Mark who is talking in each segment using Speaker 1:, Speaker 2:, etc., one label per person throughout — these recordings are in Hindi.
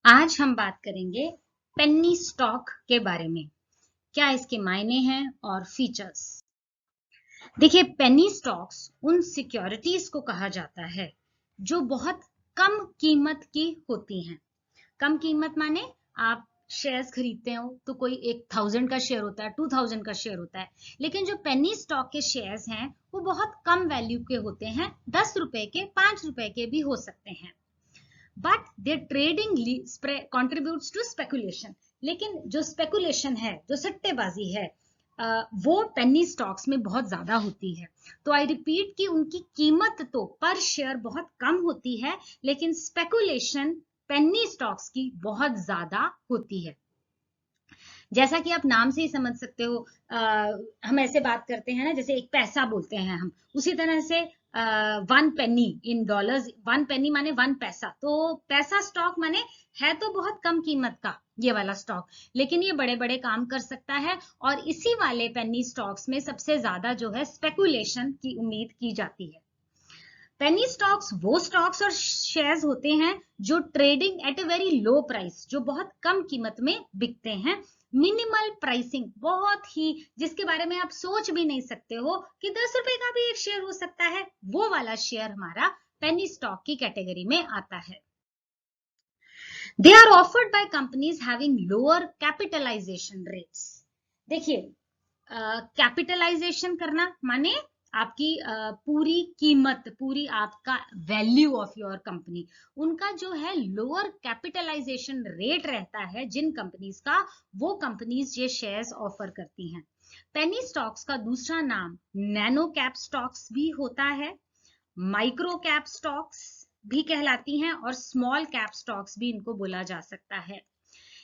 Speaker 1: आज हम बात करेंगे पेनी स्टॉक के बारे में। क्या इसके मायने हैं और फीचर्स। देखिए, पेनी स्टॉक्स उन सिक्योरिटीज को कहा जाता है जो बहुत कम कीमत की होती हैं। कम कीमत माने आप शेयर्स खरीदते हो तो कोई 1000 का शेयर होता है, 2000 का शेयर होता है, लेकिन जो पेनी स्टॉक के शेयर्स हैं वो बहुत कम वैल्यू के होते हैं, 10 रुपए के, 5 रुपए के भी हो सकते हैं। But their trading contributes to speculation. लेकिन जो स्पेकुलेशन है, जो सट्टेबाजी है, वो पेनी स्टॉक्स में बहुत ज्यादा होती है। तो आई रिपीट कि उनकी कीमत तो पर शेयर बहुत कम होती है, लेकिन स्पेकुलेशन पेनी स्टॉक्स की बहुत ज्यादा होती है। जैसा कि आप नाम से ही समझ सकते हो, हम ऐसे बात करते हैं ना, जैसे एक पैसा बोलते हैं हम, उसी तरह से 1 पेनी इन डॉलर्स, 1 पेनी माने 1 पैसा। तो पैसा स्टॉक माने है तो बहुत कम कीमत का ये वाला स्टॉक, लेकिन ये बड़े बड़े काम कर सकता है। और इसी वाले पेनी स्टॉक्स में सबसे ज्यादा जो है स्पेकुलेशन की उम्मीद की जाती है। पेनी स्टॉक्स वो स्टॉक्स और शेयर्स होते हैं जो trading at a very low price, जो बहुत कम कीमत में बिकते हैं। मिनिमल प्राइसिंग, बहुत ही, जिसके बारे में आप सोच भी नहीं सकते हो कि 10 रुपए का भी एक शेयर हो सकता है, वो वाला शेयर हमारा पेनी स्टॉक की कैटेगरी में आता है। They are offered by companies having lower capitalization rates. देखिए, कैपिटलाइजेशन करना माने आपकी पूरी कीमत, पूरी आपका वैल्यू ऑफ योर कंपनी, उनका जो है लोअर कैपिटलाइजेशन रेट रहता है जिन कंपनीज का, वो कंपनीज ये शेयर्स ऑफर करती हैं। पेनी स्टॉक्स का दूसरा नाम नैनो कैप स्टॉक्स भी होता है, माइक्रो कैप स्टॉक्स भी कहलाती हैं, और स्मॉल कैप स्टॉक्स भी इनको बोला जा सकता है।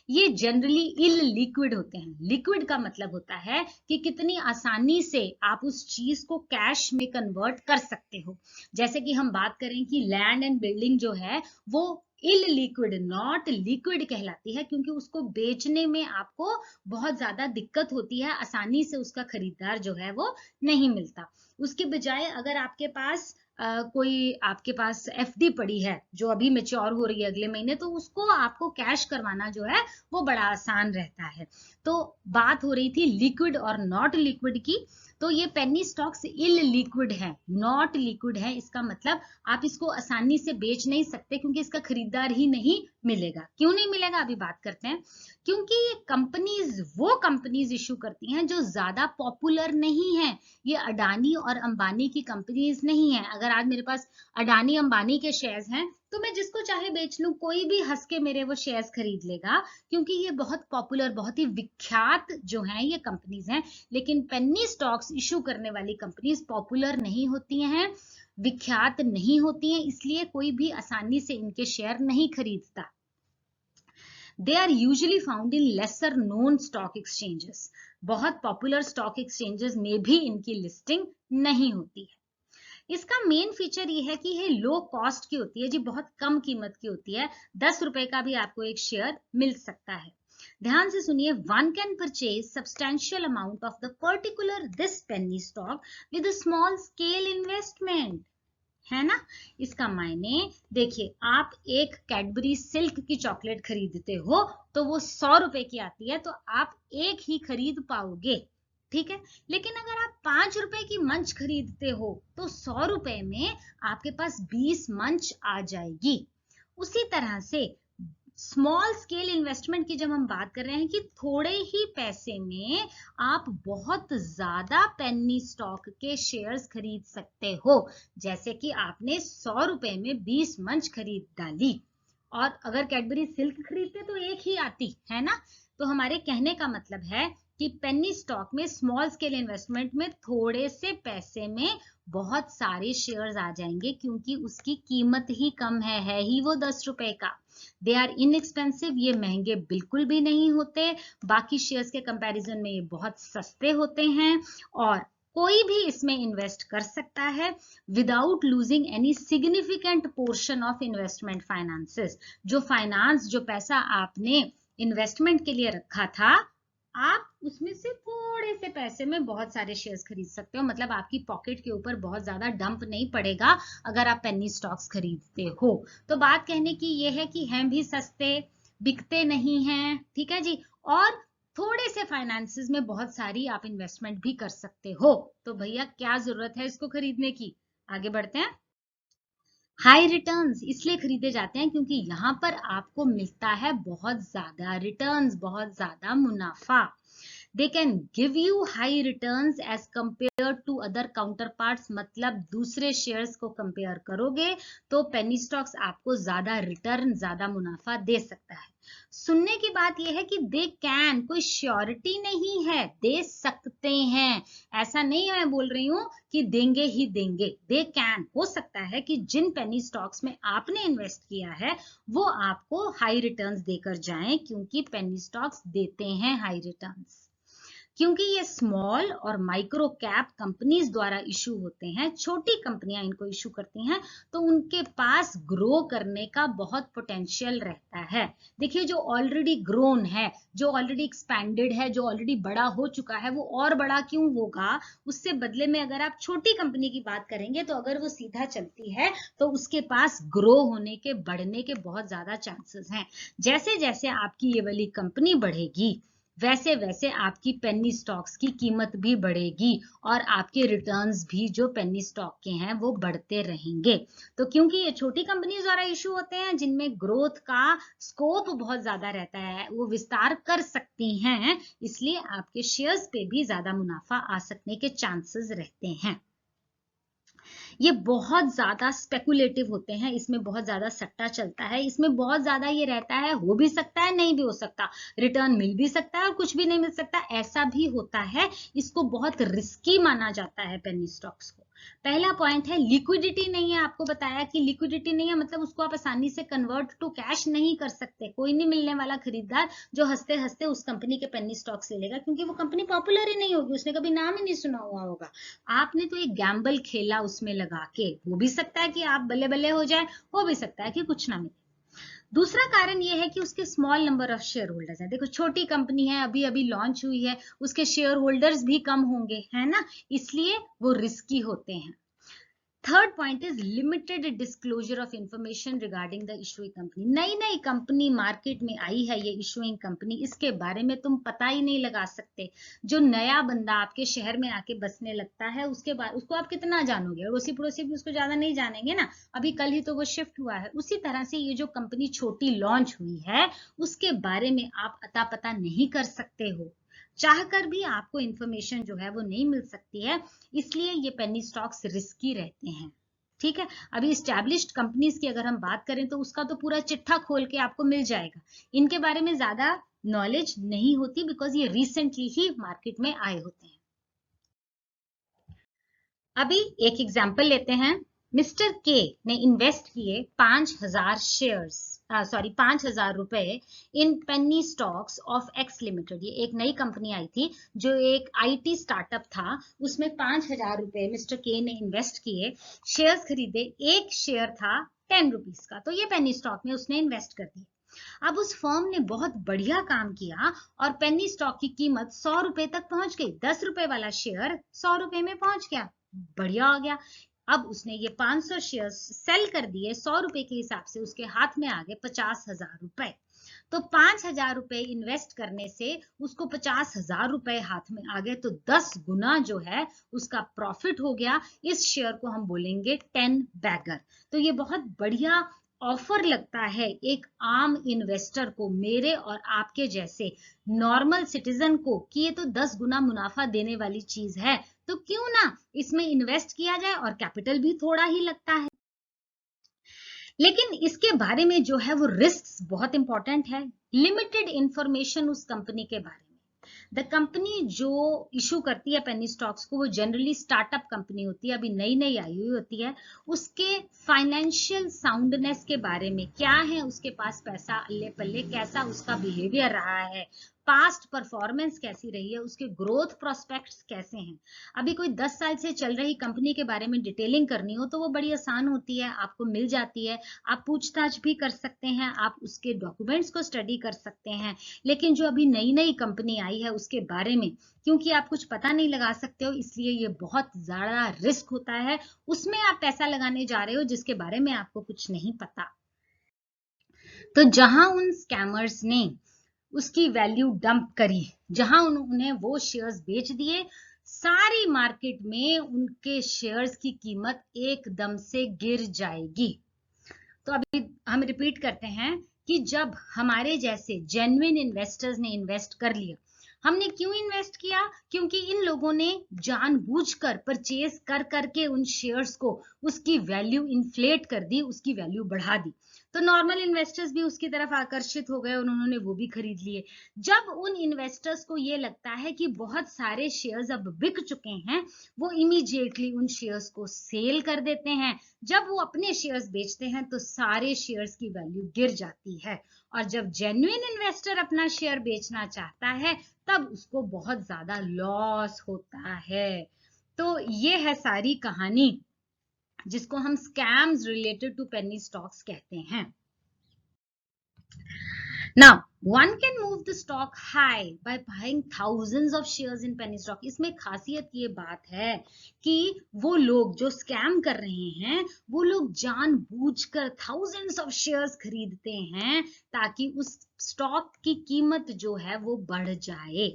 Speaker 1: ये जनरली इल लिक्विड होते हैं। लिक्विड का मतलब होता है कि कितनी आसानी से आप उस चीज को कैश में कन्वर्ट कर सकते हो। जैसे कि हम बात करें कि लैंड एंड बिल्डिंग जो है वो इल लिक्विड, नॉट लिक्विड कहलाती है, क्योंकि उसको बेचने में आपको बहुत ज्यादा दिक्कत होती है, आसानी से उसका खरीदार जो है वो नहीं मिलता। उसके बजाय अगर आपके पास कोई आपके पास एफडी पड़ी है जो अभी मेच्योर हो रही है अगले महीने, तो उसको आपको कैश करवाना जो है वो बड़ा आसान रहता है। तो बात हो रही थी लिक्विड और नॉट लिक्विड की। तो ये पेनी स्टॉक्स इल लिक्विड है, नॉट लिक्विड है। इसका मतलब आप इसको आसानी से बेच नहीं सकते, क्योंकि इसका खरीदार ही नहीं मिलेगा। क्यों नहीं मिलेगा, अभी बात करते हैं। क्योंकि ये कंपनीज वो कंपनीज इशू करती हैं जो ज्यादा पॉपुलर नहीं है। ये अडानी और अंबानी की कंपनीज नहीं है। अगर आज मेरे पास अडानी अंबानी के शेयर्स हैं तो मैं जिसको चाहे बेच लूं, कोई भी हंस के मेरे वो शेयर्स खरीद लेगा, क्योंकि ये बहुत पॉपुलर, बहुत ही विख्यात जो हैं ये कंपनीज हैं। लेकिन पेनी स्टॉक्स इशू करने वाली कंपनीज पॉपुलर नहीं होती हैं, विख्यात नहीं होती हैं, इसलिए कोई भी आसानी से इनके शेयर नहीं खरीदता। They are usually found in lesser known stock exchanges. बहुत पॉपुलर स्टॉक एक्सचेंजेस में भी इनकी लिस्टिंग नहीं होती है। इसका मेन फीचर ये है कि ये लो कॉस्ट की होती है जी, बहुत कम कीमत की होती है। 10 रुपए का भी आपको एक शेयर मिल सकता है। ध्यान से सुनिए, one can purchase substantial amount of the particular this penny stock with a small scale investment, है ना। इसका मायने देखिए, आप एक कैडबरी सिल्क की चॉकलेट खरीदते हो तो वो 100 रुपए की आती है, तो आप एक ही खरीद पाओगे, ठीक है। लेकिन अगर आप 5 रुपए की मंच खरीदते हो तो 100 रुपए में आपके पास 20 मंच आ जाएगी। उसी तरह से स्मॉल स्केल इन्वेस्टमेंट की जब हम बात कर रहे हैं कि थोड़े ही पैसे में आप बहुत ज्यादा पेनी स्टॉक के शेयर्स खरीद सकते हो। जैसे कि आपने 100 रुपए में 20 मंच खरीद डाली, और अगर कैडबरी सिल्क खरीदते तो एक ही आती, है ना। तो हमारे कहने का मतलब है कि पेनी स्टॉक में, स्मॉल स्केल इन्वेस्टमेंट में, थोड़े से पैसे में बहुत सारे शेयर्स आ जाएंगे, क्योंकि उसकी कीमत ही कम है ही वो 10 रुपए का। दे आर इनएक्सपेंसिव, ये महंगे बिल्कुल भी नहीं होते। बाकी शेयर्स के कंपैरिजन में ये बहुत सस्ते होते हैं, और कोई भी इसमें इन्वेस्ट कर सकता है without losing any significant portion of investment finances. जो फाइनेंस, जो पैसा आपने इन्वेस्टमेंट के लिए रखा था, आप उसमें से थोड़े से पैसे में बहुत सारे शेयर्स खरीद सकते हो। मतलब आपकी पॉकेट के ऊपर बहुत ज्यादा डंप नहीं पड़ेगा अगर आप पेनी स्टॉक्स खरीदते हो। तो बात कहने की ये है कि हैं भी सस्ते, बिकते नहीं हैं, ठीक है जी। और थोड़े से फाइनेंसेस में बहुत सारी आप इन्वेस्टमेंट भी कर सकते हो। तो भैया क्या जरूरत है इसको खरीदने की? आगे बढ़ते हैं। हाई रिटर्न्स इसलिए खरीदे जाते हैं क्योंकि यहाँ पर आपको मिलता है बहुत ज्यादा रिटर्न्स, बहुत ज्यादा मुनाफा। They can give you high returns as compare to other counterparts, मतलब दूसरे शेयर्स को कंपेयर करोगे तो पेनी स्टॉक्स आपको ज्यादा रिटर्न, ज्यादा मुनाफा दे सकता है। सुनने की बात यह है कि दे कैन, कोई श्योरिटी नहीं है, दे सकते हैं। ऐसा नहीं है मैं बोल रही हूं कि देंगे ही देंगे, दे कैन, हो सकता है कि जिन पेनी स्टॉक्स में आपने इन्वेस्ट किया है वो आपको हाई रिटर्न्स देकर जाएं, क्योंकि पेनी स्टॉक्स देते हैं हाई रिटर्न्स। क्योंकि ये स्मॉल और माइक्रो कैप कंपनीज द्वारा इशू होते हैं, छोटी कंपनियां इनको इशू करती हैं, तो उनके पास ग्रो करने का बहुत पोटेंशियल रहता है। देखिए जो ऑलरेडी ग्रोन है, जो ऑलरेडी एक्सपैंडेड है, जो ऑलरेडी बड़ा हो चुका है, वो और बड़ा क्यों होगा? उससे बदले में अगर आप छोटी कंपनी की बात करेंगे तो अगर वो सीधा चलती है तो उसके पास ग्रो होने के, बढ़ने के बहुत ज्यादा चांसेस हैं। जैसे जैसे आपकी ये वाली कंपनी बढ़ेगी वैसे वैसे आपकी पेनी स्टॉक्स की कीमत भी बढ़ेगी और आपके रिटर्न्स भी जो पेनी स्टॉक के हैं वो बढ़ते रहेंगे। तो क्योंकि ये छोटी कंपनीज द्वारा इशू होते हैं जिनमें ग्रोथ का स्कोप बहुत ज्यादा रहता है, वो विस्तार कर सकती हैं, इसलिए आपके शेयर्स पे भी ज्यादा मुनाफा आ सकने के चांसेस रहते हैं। ये बहुत ज्यादा स्पेकुलेटिव होते हैं, इसमें बहुत ज्यादा सट्टा चलता है, इसमें बहुत ज्यादा ये रहता है, हो भी सकता है नहीं भी हो सकता, रिटर्न मिल भी सकता है और कुछ भी नहीं मिल सकता, ऐसा भी होता है। इसको बहुत रिस्की माना जाता है पेनी स्टॉक्स को। पहला पॉइंट है लिक्विडिटी नहीं है। आपको बताया कि लिक्विडिटी नहीं है, मतलब उसको आप आसानी से कन्वर्ट टू कैश नहीं कर सकते। कोई नहीं मिलने वाला खरीदार जो हंसते हंसते उस कंपनी के पेनी स्टॉक्स ले लेगा, क्योंकि वो कंपनी पॉपुलर ही नहीं होगी, उसने कभी नाम ही नहीं सुना हुआ होगा। आपने तो एक गैम्बल खेला उसमें लगा के, हो भी सकता है कि आप बल्ले बल्ले हो जाए, हो भी सकता है कि कुछ ना मिले। दूसरा कारण यह है कि उसके small number of share holders हैं। देखो छोटी कंपनी है, अभी अभी लॉन्च हुई है, उसके शेयर होल्डर्स भी कम होंगे, है ना, इसलिए वो रिस्की होते हैं। Third point is limited disclosure of information regarding the issuing company. नई नई कंपनी मार्केट में आई है, ये इशुइंग कंपनी, इसके बारे में तुम पता ही नहीं लगा सकते। जो नया बंदा आपके शहर में आके बसने लगता है उसके बाद उसको आप कितना जानोगे, अड़ोसी पड़ोसी भी उसको ज्यादा नहीं जानेंगे ना, अभी कल ही तो वो शिफ्ट हुआ है। उसी तरह से ये जो कंपनी छोटी लॉन्च हुई है उसके बारे में आप अता पता नहीं कर सकते हो, चाहकर भी आपको इंफॉर्मेशन जो है वो नहीं मिल सकती है, इसलिए ये पेनी स्टॉक्स रिस्की रहते हैं। ठीक है, अभी स्टैब्लिश्ड कंपनीज की अगर हम बात करें तो उसका तो पूरा चिट्ठा खोल के आपको मिल जाएगा, इनके बारे में ज्यादा नॉलेज नहीं होती बिकॉज ये रिसेंटली ही मार्केट में आए होते हैं। अभी एक एग्जाम्पल लेते हैं। मिस्टर के ने इन्वेस्ट किए 5,000 शेयर्स, सॉरी 5,000 रुपए in penny stocks of X Limited. ये एक नई कंपनी आई थी जो एक आईटी स्टार्टअप था, उसमें 5,000 रुपए मिस्टर के ने इन्वेस्ट किए, शेयर्स खरीदे, एक शेयर था 10 रुपीज का, तो ये पेनी स्टॉक में उसने इन्वेस्ट कर दिया। अब उस फर्म ने बहुत बढ़िया काम किया और पेनी स्टॉक की कीमत 100 रुपए तक पहुंच गई, 10 रुपए वाला शेयर 100 रुपए में पहुंच गया, बढ़िया हो गया। अब उसने ये 500 शेयर्स सेल कर दिए, 100 रुपए के हिसाब से उसके हाथ में आ गए 50,000 रुपए। तो 5,000 रुपए इन्वेस्ट करने से उसको 50,000 रुपए हाथ में आ गए, तो 10 गुना जो है उसका प्रॉफिट हो गया। इस शेयर को हम बोलेंगे 10 बैगर। तो ये बहुत बढ़िया ऑफर लगता है एक आम इन्वेस्टर को, मेरे और आपके जैसे नॉर्मल सिटीजन को, कि ये तो 10 गुना मुनाफा देने वाली चीज है, तो क्यों ना इसमें इन्वेस्ट किया जाए, और कैपिटल भी थोड़ा ही लगता है। लेकिन इसके बारे में जो है वो रिस्क बहुत इंपॉर्टेंट है। लिमिटेड इंफॉर्मेशन उस कंपनी के बारे में। द कंपनी जो इशू करती है पेनी स्टॉक्स को वो जनरली स्टार्टअप कंपनी होती है, अभी नई नई आई हुई होती है। उसके फाइनेंशियल साउंडनेस के बारे में, क्या है उसके पास पैसा अल्ले पल्ले, कैसा उसका बिहेवियर रहा है, पास्ट परफॉर्मेंस कैसी रही है, उसके ग्रोथ प्रोस्पेक्ट्स कैसे हैं। अभी कोई 10 साल से चल रही कंपनी के बारे में डिटेलिंग करनी हो तो वो बड़ी आसान होती है, आपको मिल जाती है, आप पूछताछ भी कर सकते हैं, आप उसके डॉक्यूमेंट्स को स्टडी कर सकते हैं। लेकिन जो अभी नई नई कंपनी आई है उसके बारे में क्योंकि आप कुछ पता नहीं लगा सकते हो, इसलिए ये बहुत ज्यादा रिस्क होता है, उसमें आप पैसा लगाने जा रहे हो जिसके बारे में आपको कुछ नहीं पता। तो जहां उन स्कैमर्स ने उसकी वैल्यू डंप करी, जहां उन्हें वो शेयर्स बेच दिए, सारी मार्केट में उनके शेयर्स की कीमत एकदम से गिर जाएगी। तो अभी हम रिपीट करते हैं कि जब हमारे जैसे जेन्युइन इन्वेस्टर्स ने इन्वेस्ट कर लिया, हमने क्यों इन्वेस्ट किया? क्योंकि इन लोगों ने जानबूझकर परचेज कर करके उन शेयर्स को उसकी वैल्यू इन्फ्लेट कर दी, उसकी वैल्यू बढ़ा दी। तो नॉर्मल इन्वेस्टर्स भी उसकी तरफ आकर्षित हो गए और उन्होंने वो भी खरीद लिए। जब उन इन्वेस्टर्स को ये लगता है कि बहुत सारे शेयर्स अब बिक चुके हैं, वो इमीडिएटली उन शेयर्स को सेल कर देते हैं। जब वो अपने शेयर्स बेचते हैं तो सारे शेयर्स की वैल्यू गिर जाती है, और जब जेन्युइन इन्वेस्टर अपना शेयर बेचना चाहता है तब उसको बहुत ज्यादा लॉस होता है। तो ये है सारी कहानी, जिसको हम scams related to penny stocks कहते हैं। Now, one can move the stock high by buying thousands of shares in penny stock. इसमें खासियत ये बात है कि वो लोग जो स्कैम कर रहे हैं, वो लोग जानबूझकर thousands of shares खरीदते हैं ताकि उस स्टॉक की कीमत जो है वो बढ़ जाए।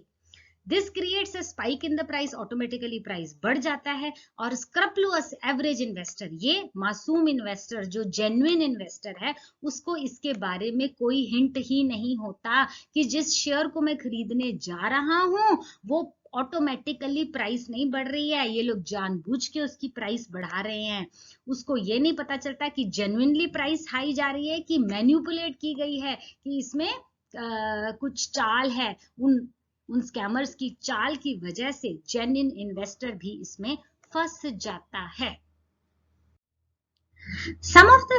Speaker 1: This creates a spike in the price, automatically price बढ़ जाता है, और स्क्रप्लुअस एवरेज इन्वेस्टर, ये मासूम इन्वेस्टर जो जेन्युइन इन्वेस्टर है, उसको इसके बारे में कोई हिंट ही नहीं होता कि जिस शेयर को मैं खरीदने जा रहा हूं वो ऑटोमेटिकली प्राइस नहीं बढ़ रही है, ये लोग जानबूझ के उसकी प्राइस बढ़ा रहे हैं। उसको ये नहीं पता चलता कि जेन्युइनली प्राइस हाई जा रही है कि मैन्युपुलेट की गई है, कि इसमें कुछ चाल है। उन स्कैमर्स की चाल की वजह से जेन्युइन इन्वेस्टर भी इसमें फंस जाता है। Some of the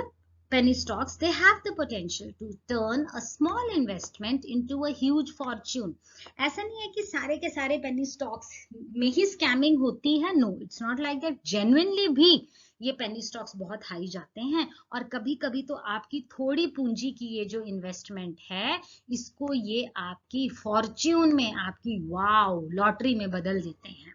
Speaker 1: penny stocks, they have the potential to turn a small investment into a huge fortune. ऐसा नहीं है कि सारे के सारे penny stocks में ही स्कैमिंग होती है, no, it's not like that. Genuinely भी ये पेनी स्टॉक्स बहुत हाई जाते हैं, और कभी कभी तो आपकी थोड़ी पूंजी की ये जो इन्वेस्टमेंट है, इसको ये आपकी फॉर्च्यून में, आपकी वाव लॉटरी में बदल देते हैं।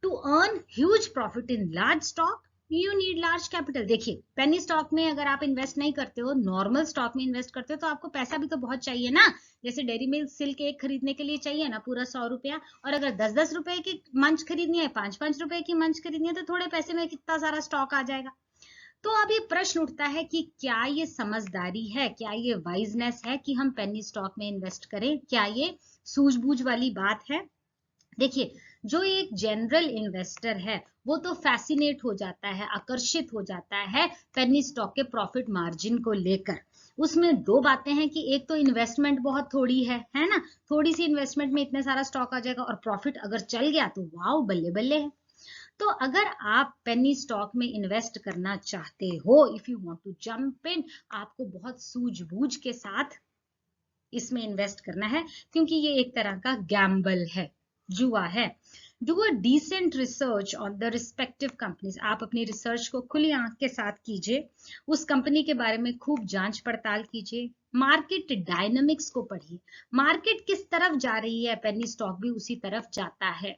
Speaker 1: To earn huge profit in large stock you need large capital. देखिए, पेनी स्टॉक में अगर आप इन्वेस्ट नहीं करते हो, नॉर्मल स्टॉक में इन्वेस्ट करते हो, तो आपको पैसा भी तो बहुत चाहिए ना। जैसे डेयरी मिल्क सिल्क एक खरीदने के लिए चाहिए ना पूरा 100 रुपया, और अगर 10-10 रुपए की मंच खरीदनी है, 5-5 रुपए की मंच खरीदनी है, तो थोड़े पैसे में कितना सारा स्टॉक आ जाएगा। तो अब ये प्रश्न उठता है कि क्या ये समझदारी है, क्या ये वाइजनेस है कि हम पेनी स्टॉक में इन्वेस्ट करें? क्या ये सूझबूझ वाली बात है? देखिए, जो एक जनरल इन्वेस्टर है वो तो फैसिनेट हो जाता है, आकर्षित हो जाता है पेनी स्टॉक के प्रॉफिट मार्जिन को लेकर। उसमें दो बातें हैं कि एक तो इन्वेस्टमेंट बहुत थोड़ी है ना, थोड़ी सी इन्वेस्टमेंट में इतने सारा स्टॉक आ जाएगा, और प्रॉफिट अगर चल गया तो वाओ, बल्ले बल्ले है। तो अगर आप पेनी स्टॉक में इन्वेस्ट करना चाहते हो, if you want to jump in, आपको बहुत सूझबूझ के साथ इसमें इन्वेस्ट करना है, क्योंकि ये एक तरह का गैम्बल है, जुआ है। Do a decent research on the respective companies. आप अपनी रिसर्च को खुली आंख के साथ कीजिए, उस कंपनी के बारे में खूब जांच पड़ताल कीजिए, मार्केट डायनामिक्स को पढ़िए, मार्केट किस तरफ जा रही है, पेनी स्टॉक भी उसी तरफ जाता है।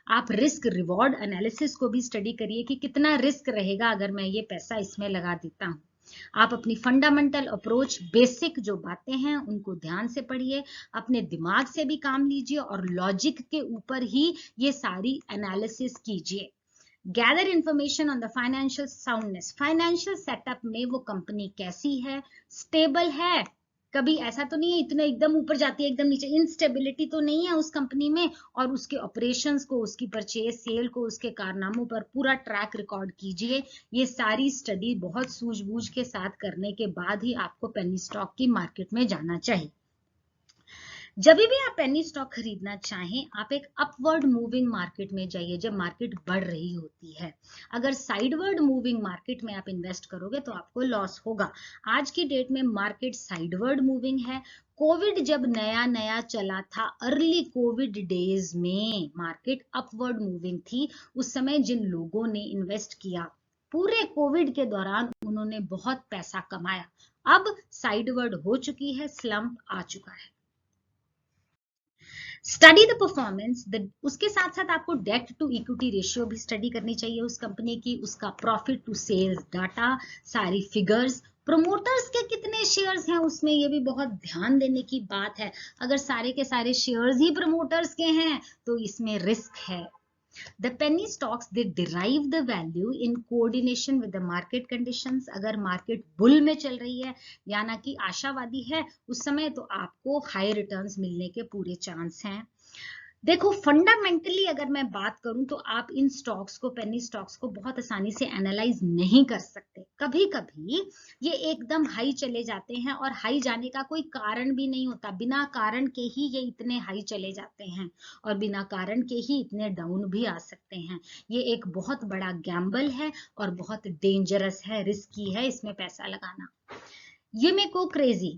Speaker 1: आप रिस्क रिवॉर्ड एनालिसिस को भी स्टडी करिए कि कितना रिस्क रहेगा अगर मैं ये पैसा इसमें लगा देता हूं। आप अपनी फंडामेंटल अप्रोच, बेसिक जो बातें हैं उनको ध्यान से पढ़िए, अपने दिमाग से भी काम लीजिए, और लॉजिक के ऊपर ही ये सारी एनालिसिस कीजिए। Gather information on the financial soundness, financial setup में वो कंपनी कैसी है, स्टेबल है, कभी ऐसा तो नहीं है इतना एकदम ऊपर जाती है एकदम नीचे, इंस्टेबिलिटी तो नहीं है उस कंपनी में, और उसके ऑपरेशंस को, उसकी परचेज सेल को, उसके कारनामों पर पूरा ट्रैक रिकॉर्ड कीजिए। ये सारी स्टडी बहुत सूझबूझ के साथ करने के बाद ही आपको पेनी स्टॉक की मार्केट में जाना चाहिए। जब भी आप पेनी स्टॉक खरीदना चाहें, आप एक अपवर्ड मूविंग मार्केट में जाइए जब मार्केट बढ़ रही होती है। अगर साइडवर्ड मूविंग मार्केट में आप इन्वेस्ट करोगे तो आपको लॉस होगा। आज की डेट में मार्केट साइडवर्ड मूविंग है। कोविड जब नया नया चला था, अर्ली कोविड डेज में मार्केट अपवर्ड मूविंग थी। उस समय जिन लोगों ने इन्वेस्ट किया पूरे कोविड के दौरान, उन्होंने बहुत पैसा कमाया। अब साइडवर्ड हो चुकी है, स्लंप आ चुका है। स्टडी द परफॉर्मेंस, उसके साथ साथ आपको डेट टू इक्विटी रेशियो भी स्टडी करनी चाहिए उस कंपनी की, उसका प्रॉफिट टू सेल्स डाटा, सारी फिगर्स, प्रोमोटर्स के कितने शेयर्स हैं उसमें, ये भी बहुत ध्यान देने की बात है। अगर सारे के सारे शेयर्स ही प्रोमोटर्स के हैं तो इसमें रिस्क है। The penny stocks, they derive the value in coordination with the market conditions. अगर मार्केट बुल में चल रही है या ना कि आशावादी है उस समय, तो आपको हाई रिटर्न्स मिलने के पूरे चांस हैं। देखो फंडामेंटली अगर मैं बात करूं तो आप इन स्टॉक्स को, पेनी स्टॉक्स को बहुत आसानी से एनालाइज नहीं कर सकते। कभी कभी ये एकदम हाई चले जाते हैं और हाई जाने का कोई कारण भी नहीं होता, बिना कारण के ही ये इतने हाई चले जाते हैं और बिना कारण के ही इतने डाउन भी आ सकते हैं। ये एक बहुत बड़ा गैम्बल है और बहुत डेंजरस है, रिस्की है इसमें पैसा लगाना। ये मेरे को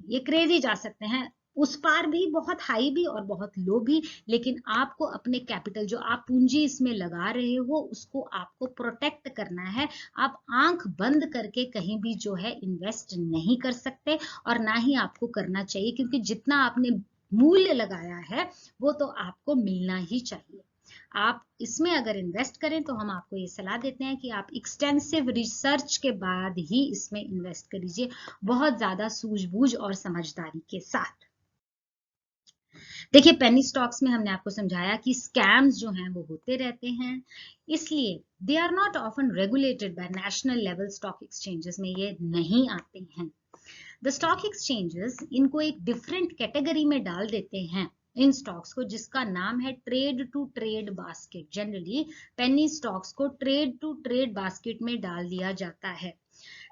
Speaker 1: ये क्रेजी जा सकते हैं, उस पार भी बहुत हाई भी और बहुत लो भी, लेकिन आपको अपने कैपिटल जो आप पूंजी इसमें लगा रहे हो उसको आपको प्रोटेक्ट करना है। आप आंख बंद करके कहीं भी जो है इन्वेस्ट नहीं कर सकते और ना ही आपको करना चाहिए, क्योंकि जितना आपने मूल्य लगाया है वो तो आपको मिलना ही चाहिए। आप इसमें अगर इन्वेस्ट करें तो हम आपको ये सलाह देते हैं कि आप एक्सटेंसिव रिसर्च के बाद ही इसमें इन्वेस्ट करिए, बहुत ज्यादा सूझबूझ और समझदारी के साथ। देखिए पेनी स्टॉक्स में हमने आपको समझाया कि स्कैम्स जो हैं वो होते रहते हैं, इसलिए they are not often regulated by national level stock exchanges में ये नहीं आते हैं। द स्टॉक एक्सचेंजेस इनको एक डिफरेंट कैटेगरी में डाल देते हैं इन स्टॉक्स को, जिसका नाम है trade to trade basket. Generally penny stocks को ट्रेड टू ट्रेड बास्केट में डाल दिया जाता है।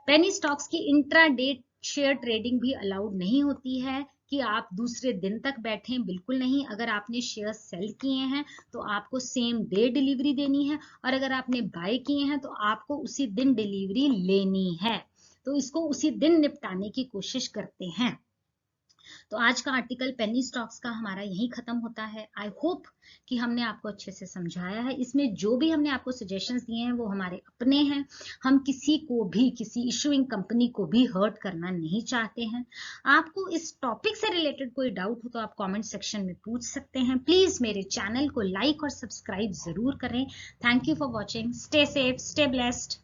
Speaker 1: पेनी स्टॉक्स की इंट्राडे शेयर ट्रेडिंग भी अलाउड नहीं होती है कि आप दूसरे दिन तक बैठें, बिल्कुल नहीं। अगर आपने शेयर सेल किए हैं तो आपको सेम डे डिलीवरी देनी है, और अगर आपने बाय किए हैं तो आपको उसी दिन डिलीवरी लेनी है। तो इसको उसी दिन निपटाने की कोशिश करते हैं। तो आज का आर्टिकल पेनी स्टॉक्स का हमारा यही खत्म होता है। आई होप कि हमने आपको अच्छे से समझाया है। इसमें जो भी हमने आपको सजेशंस दिए हैं वो हमारे अपने हैं, हम किसी को भी, किसी इशूइंग कंपनी को भी हर्ट करना नहीं चाहते हैं। आपको इस टॉपिक से रिलेटेड कोई डाउट हो तो आप कमेंट सेक्शन में पूछ सकते हैं। प्लीज मेरे चैनल को लाइक और सब्सक्राइब जरूर करें। Thank you for watching. Stay safe, stay blessed.